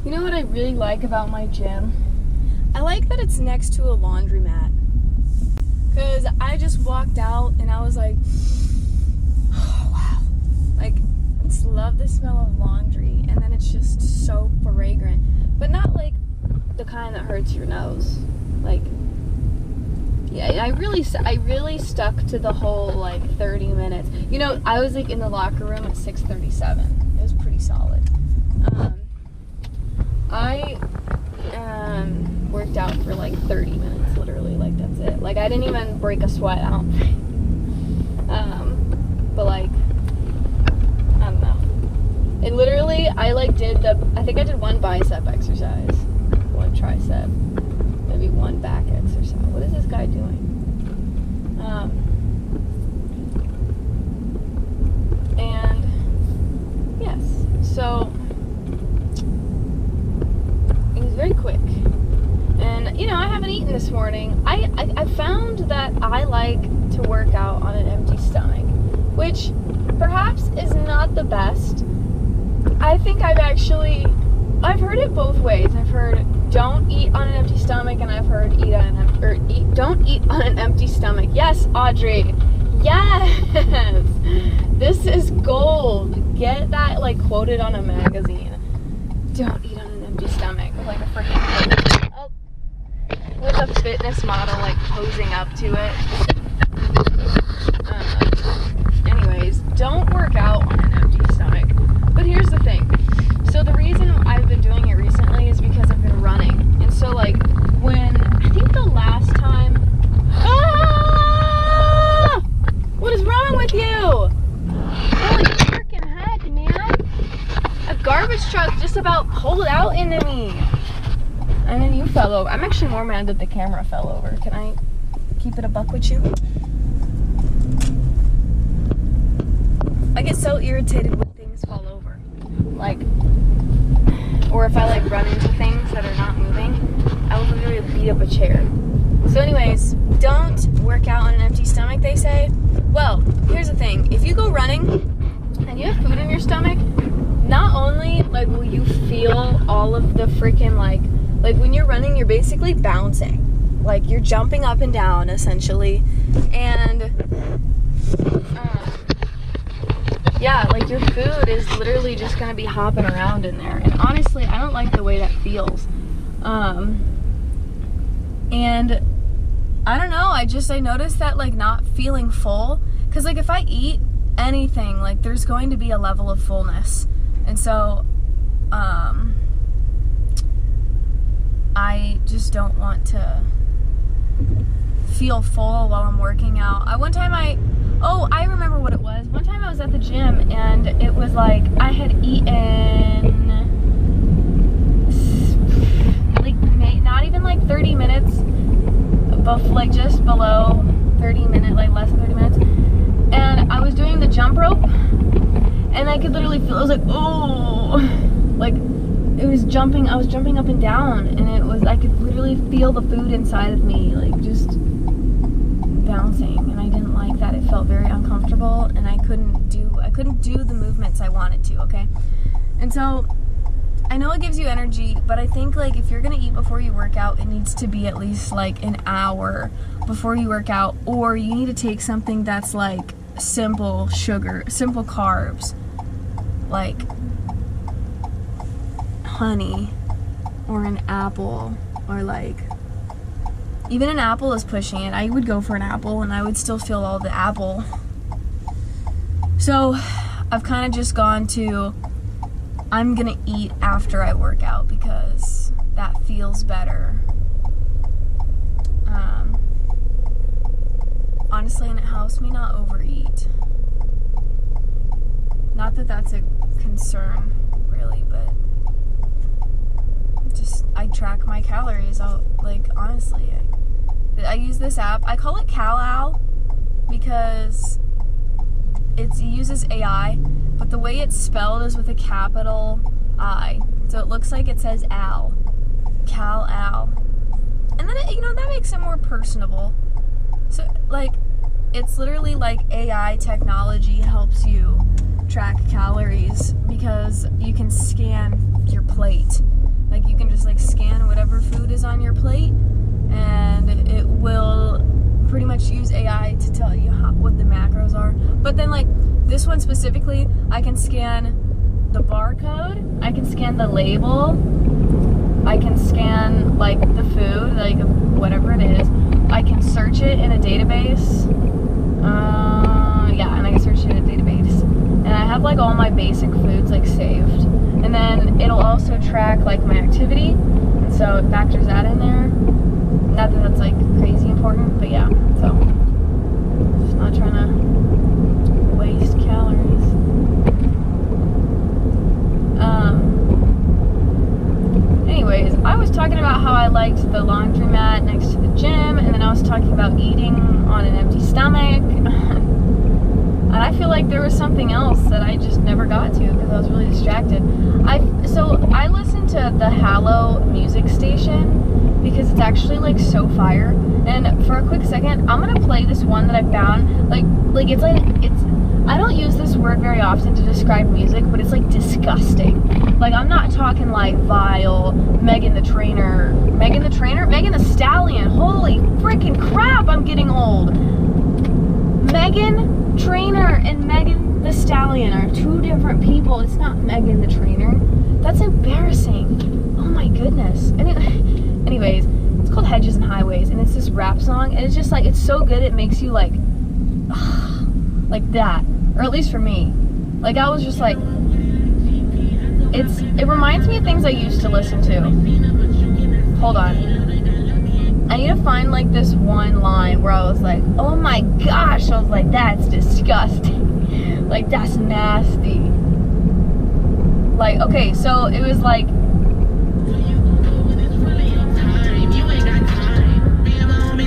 You know what I really like about my gym? I like that it's next to a laundromat. Because I just walked out and I was like, oh, wow. Like, I just love the smell of laundry. And then it's just so fragrant. But not like the kind that hurts your nose. Like, yeah, I really stuck to the whole, like, 30 minutes. You know, I was, like, in the locker room at 6:37. It was pretty solid. I worked out for like 30 minutes, literally, like that's it. Like I didn't even break a sweat, I don't think. But like, I don't know. It literally, I think I did one bicep exercise, one tricep, maybe one back exercise. What is this guy doing? And yes, so very quick. And you know, I haven't eaten this morning. I found that I like to work out on an empty stomach, which perhaps is not the best. I think I've heard it both ways. I've heard don't eat on an empty stomach, and I've heard don't eat on an empty stomach. Yes, Audrey. Yes. This is gold. Get that like quoted on a magazine. Don't eat on an empty stomach with like a freaking with a fitness model like posing up to it. Anyways, don't work out on an empty stomach. But here's the thing. So the reason I've been doing it recently is because I've been running. And so like when I think the last time what is wrong with you? Holy freaking heck, man. A garbage truck just about pulled out into me. And then you fell over. I'm actually more mad that the camera fell over. Can I keep it a buck with you? I get so irritated when things fall over. Like, or if I like run into things that are not moving, I will literally beat up a chair. So anyways, don't work out on an empty stomach, they say. Well, here's the thing. If you go running and you have food in your stomach, not only like will you feel all of the freaking like when you're running, you're basically bouncing, like you're jumping up and down essentially, and yeah, like your food is literally just gonna be hopping around in there. And honestly, I don't like the way that feels. And I don't know, I noticed that like not feeling full, because like if I eat anything, like there's going to be a level of fullness. And so, I just don't want to feel full while I'm working out. I remember what it was. One time I was at the gym and it was like I had eaten like not even like 30 minutes, like just below 30 minutes, like less than 30 minutes. And I was doing the jump rope. And I could literally feel, I was like, oh, like it was jumping, I was jumping up and down, and I could literally feel the food inside of me, like just bouncing, and I didn't like that. It felt very uncomfortable, and I couldn't do the movements I wanted to, okay? And so, I know it gives you energy, but I think like if you're gonna eat before you work out, it needs to be at least like an hour before you work out, or you need to take something that's like simple carbs, like honey or an apple, or like even an apple is pushing it. I would go for an apple and I would still feel all the apple. So I've kind of just gone to, I'm gonna eat after I work out because that feels better. Honestly, and it helps me not overeat. Not that that's a concern, really, but just, I track my calories out, like, honestly. I use this app. I call it CalOwl because it uses AI, but the way it's spelled is with a capital I. So it looks like it says Al. CalOwl. And then, that makes it more personable. So, like, it's literally like AI technology helps you track calories because you can scan your plate. Like you can just like scan whatever food is on your plate, and it will pretty much use AI to tell you what the macros are. But then like this one specifically, I can scan the barcode, I can scan the label, I can scan like the food, like whatever it is. I can search it in a database. Yeah, and I can search it in a database. And I have like all my basic foods like saved. And then it'll also track like my activity. And so it factors that in there. Not that that's like crazy important, but yeah. So just not trying to waste calories. Anyways, I was talking about how I liked the laundromat next to the gym, and then I was talking about eating on an empty stomach. And I feel like there was something else that I just never got to because I was really distracted. So I listened to the Hallow music station because it's actually like so fire. And for a quick second, I'm gonna play this one that I found. Like it's I don't use this word very often to describe music, but it's like disgusting. Like I'm not talking like vile, Megan the Stallion. Holy freaking crap, I'm getting old. Meghan Trainor and Megan the Stallion are two different people. It's not Megan the Trainor. That's embarrassing. Oh my goodness. Anyways, it's called Hedges and Highways, and it's this rap song, and it's just like, it's so good it makes you like that. Or at least for me. Like I was just like, it reminds me of things I used to listen to. Hold on. I need to find like this one line where I was like, oh my gosh, I was like, that's disgusting. Like that's nasty. Like, okay, so it was like,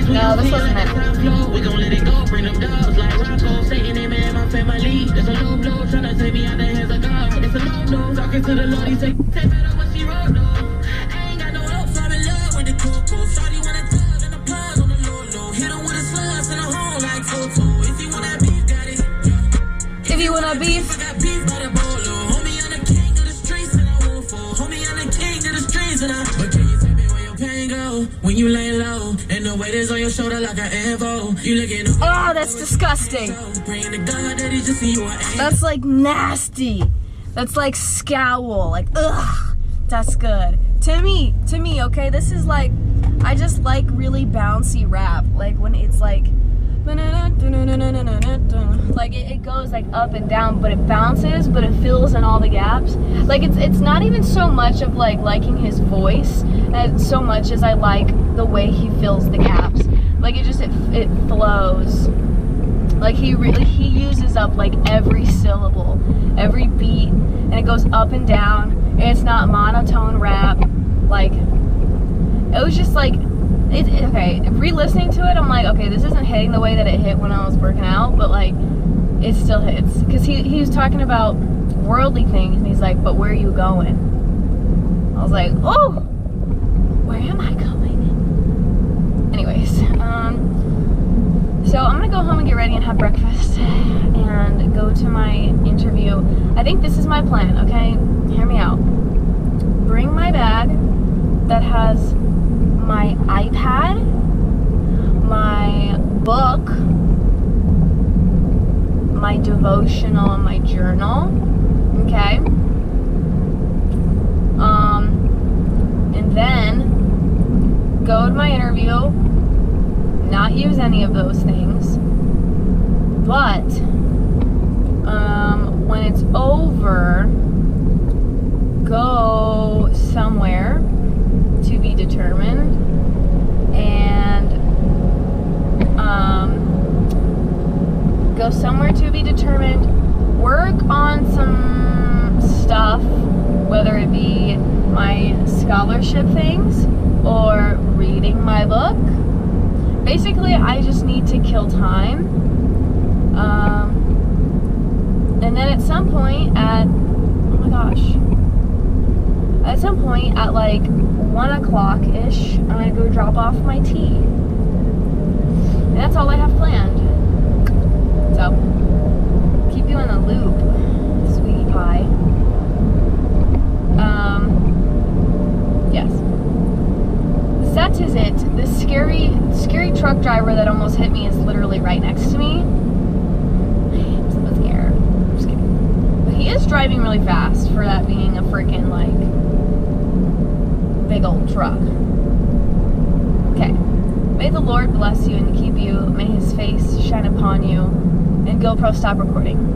no, this wasn't it. We gon' let it go, bring them dogs like Rocco, Satan, and man, my family. There's a low blow, tryna take me out the hands of God. It's a low blow, talking to the Lord, he say, take better what she wrote, though. I ain't got no help, so I'm in love with the cocoa. Shawty wanna thug and the plug on the low. Hit him with a slug, send him home like Toto. If you want that beef, got it. If you want that beef, I got beef by the bolo. Homie, I'm the king of the streets and I won't fall. Homie, I'm the king of the streets and I. But can you tell me where your pain go when you lay low? And the weight is on your shoulder like an info. You looking. Oh, that's disgusting. That's like nasty. That's like scowl. Like ugh. That's good. To me, okay, this is like, I just like really bouncy rap. Like when it's like it goes like up and down, but it bounces, but it fills in all the gaps. Like it's not even so much of like liking his voice as so much as I like the way he fills the gaps. Like it flows. Like he uses up like every syllable, every beat, and it goes up and down, and it's not monotone rap. Like it was just like, okay, re-listening to it, I'm like, okay, this isn't hitting the way that it hit when I was working out, but like, it still hits. Because he was talking about worldly things, and he's like, but where are you going? I was like, oh, where am I going? Anyways, so I'm gonna go home and get ready and have breakfast and go to my interview. I think this is my plan, okay? Hear me out. Bring my bag that has my iPad, my book, my devotional, and my journal, okay? And then go to my interview, not use any of those things, but when it's over, go somewhere to be determined, and go somewhere to be determined, work on some stuff, whether it be my scholarship things or reading my book. Basically, I just need to kill time, and then at some point at, oh my gosh, at some point at like 1 o'clock-ish, I'm gonna go drop off my tea. And that's all I have planned. So, keep you in the loop, sweetie pie. truck driver that almost hit me is literally right next to me. I'm so scared. I'm just kidding. But he is driving really fast for that being a freaking, like, big old truck. Okay. May the Lord bless you and keep you. May his face shine upon you. And GoPro, stop recording.